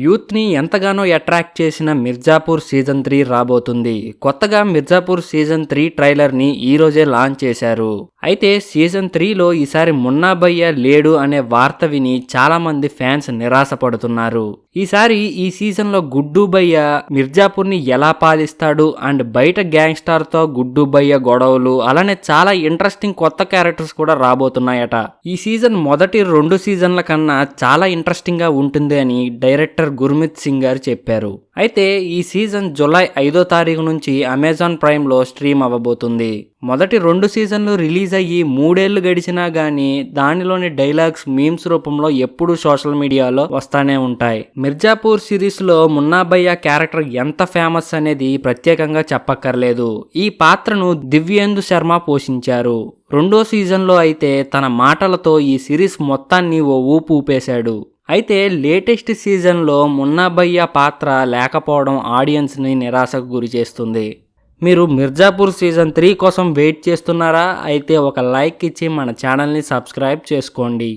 యూత్ని ఎంతగానో అట్రాక్ట్ చేసిన మిర్జాపూర్ సీజన్ 3 రాబోతుంది. కొత్తగా మిర్జాపూర్ సీజన్ 3 ట్రైలర్ని ఈరోజే లాంచ్ చేశారు. అయితే సీజన్ 3లో ఈసారి మున్నా భయ్య లేడు అనే వార్త విని చాలా మంది ఫ్యాన్స్ నిరాశపడుతున్నారు. ఈసారి ఈ సీజన్లో గుడ్డు భయ్య మిర్జాపూర్ని ఎలా పాలిస్తాడు అండ్ బయట గ్యాంగ్స్టార్తో గుడ్డు భయ్య గొడవలు అలానే చాలా ఇంట్రెస్టింగ్ కొత్త క్యారెక్టర్స్ కూడా రాబోతున్నాయట. ఈ సీజన్ మొదటి 2 సీజన్ల కన్నా చాలా ఇంట్రెస్టింగ్ గా ఉంటుంది అని డైరెక్టర్ గుర్మిత్ సింగ్ గారు చెప్పారు. అయితే ఈ సీజన్ జూలై 5వ తారీఖు నుంచి అమెజాన్ ప్రైమ్లో స్ట్రీమ్ అవ్వబోతుంది. మొదటి 2 సీజన్లు రిలీజ్ అయ్యి 3 ఏళ్లు గడిచినా గానీ దానిలోని డైలాగ్స్ మీమ్స్ రూపంలో ఎప్పుడూ సోషల్ మీడియాలో వస్తానే ఉంటాయి. మిర్జాపూర్ సిరీస్లో మున్నా భయ్య క్యారెక్టర్ ఎంత ఫేమస్ అనేది ప్రత్యేకంగా చెప్పక్కర్లేదు. ఈ పాత్రను దివ్యేందు శర్మ పోషించారు. 2వ సీజన్లో అయితే తన మాటలతో ఈ సిరీస్ మొత్తాన్ని ఓ ఊపు ఊపేశాడు. అయితే లేటెస్ట్ సీజన్లో మున్నా భయ్య పాత్ర లేకపోవడం ఆడియన్స్ని నిరాశకు గురి చేస్తుంది. మీరు మిర్జాపూర్ సీజన్ 3 కోసం వెయిట్ చేస్తున్నారా? అయితే ఒక లైక్ ఇచ్చి మన ఛానల్ని సబ్స్క్రైబ్ చేసుకోండి.